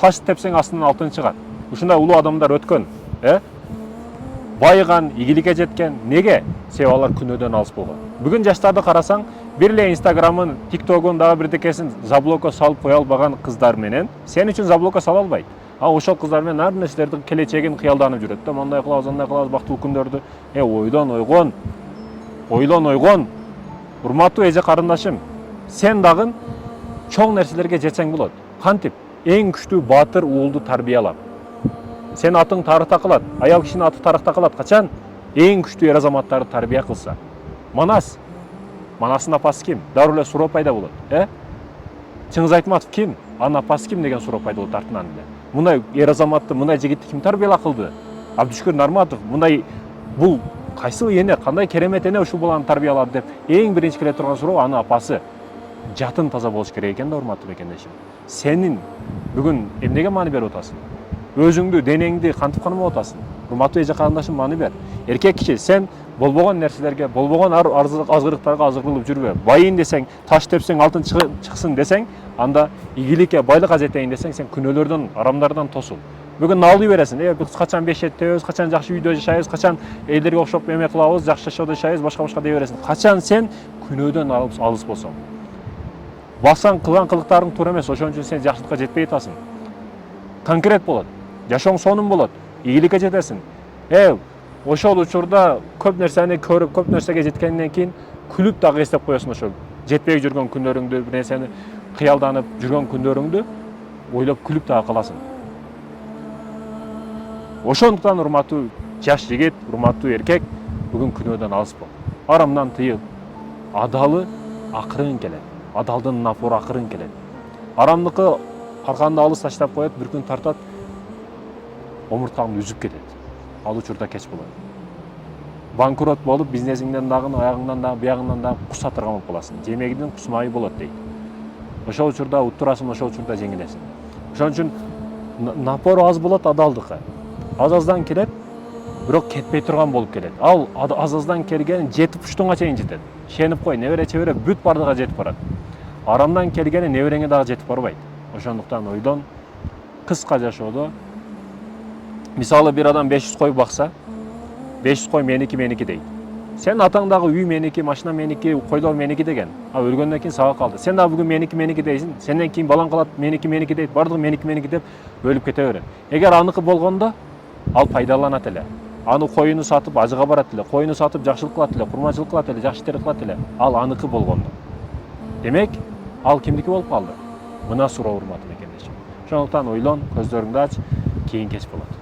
таш тепсең астынан алтын чыгат. Ушундай улуу адамдар өткөн, байыган, ийгиликке жеткен. Неге? Себеби алар күнөөдөн алыс болгон. Бүгүн жаштарды карасаң, бир эле Инстаграмын, ТикТогун дагы бирдекесин заблокко салып кое албаган кыздар менен сен үчүн заблокко сала албайт. Ошол кыздар менен ар нерселердин келечегин кыялданып жүрөт да, мындай кылабыз, андай кылабыз, бактылуу күндөрдү. Ойлон ойгон. Урматтуу эже карындашым, сен дагы чоң нерселерге жетсең болот. Кантип? Эң күчтүү баатыр уулду тарбиялап. Сен атың тарыхта калат, аял кишинин аты тарыхта калат. Качан? Эң күчтүү эр азаматтарды тарбия кылса. Манастын апасы ким? Дароо эле суроо пайда болот, Чыңгыз Айтматов ким? Анын апасы ким деген суроо пайда болот артынан эле. Мындай эр азаматты, мындай жигитти ким тарбияла кылды? Абдышкүр Нарматов, мындай бул кайсыл эне, кандай керемет эне ушул баланы тарбиялады деп эң биринчи келе турган суроо анын апасы. Жатын таза болуш керек экен да, урматтуу мекендешим. Сенин бүгүн эмнеге маани берип атасың? Өзүңдү, денеңди кантип кармап атасың? Урматтуу эже карындашым, маани бер. Эркек киши, сен болбогон нерселерге, болбогон азгырыктарга азгырылып жүрбө. Байыйын десең, таш тепсең алтын чыксын десең, анда ийгиликке, байлыкка жетейин десең, сен күнөөлөрдөн, арамдардан тосул. Бүгүн налый бересиң, биз качан бешеттебиз, качан жакшы үйдө жашайбыз, качан элдерге окшоп эме кылабыз, жакшы жашоодо жашайбыз, башка дей бересиң. Качан сен күнөөдөн алыс болсоң. Басаң кылган кылыктарың туура эмес, ошон үчүн сен жакшылыкка жетпей атасың. Конкрет болот, жашооң сонун болот, ийгиликке жетесиң. Ошол учурда көп нерсени көрүп, көп нерсеге жеткенден кийин күлүп дагы эстеп коесуң ошол жетпей жүргөн күндөрүңдү, бир нерсени кыялданып жүргөн күндөрүңдү ойлоп күлүп дагы каласың. Ошондуктан урматтуу жаш жигит, урматтуу эркек, бүгүн күнөөдөн алыс бол. Арамдан тыйыл. Адалы акырын келет. Адалдын напору акырын келет. Арамдыкы арканды алыс таштап коет, бир күн тартат, омурткаңды үзүп кетет. Ал учурда кеч болот. Банкрот болуп, бизнесиңден дагы, аягыңдан дагы, биягыңдан дагы кус атырган болуп каласың. Жемегиңдин кусмайы болот дейт. Ошол учурда уттурасың, ошол учурда жеңилесиң. Ошон үчүн напору аз болот адалдыкы. Аз-аздан келет, бирок кетпей турган болуп келет. Ал аз-аздан келген жетип учтуңга чейин жетет. Шенип кой, небере-чебере бүт бардыга жетип барат. Арамдан келгени небереңе дагы жетип барбайт. Ошондуктан ойлон, кыска жашоодо мисалы бир адам 500 кой бакса, 500 кой меники дейт. Сен атаң дагы үй меники, машина меники, койлор меники деген. Өлгөндөн кийин сага калды. Сен дагы бүгүн меники дейсиң. Сенден кийин балаң калат меники дейт. Бардыгы меники деп өлүп кете берет. Эгер аныкы болгондо ал пайдаланат эле. Аны коюну сатып ажыга барат эле, коюну сатып жакшылык кылат эле, курманчылык кылат эле, жакшы иштер кылат эле. Ал аныкы болгондо. Демек, ал кимдики болуп калды? Мына суроо урматтуу мекендешим. Ошондуктан ойлон, көздөрүңдү ач, кийин кеч болот.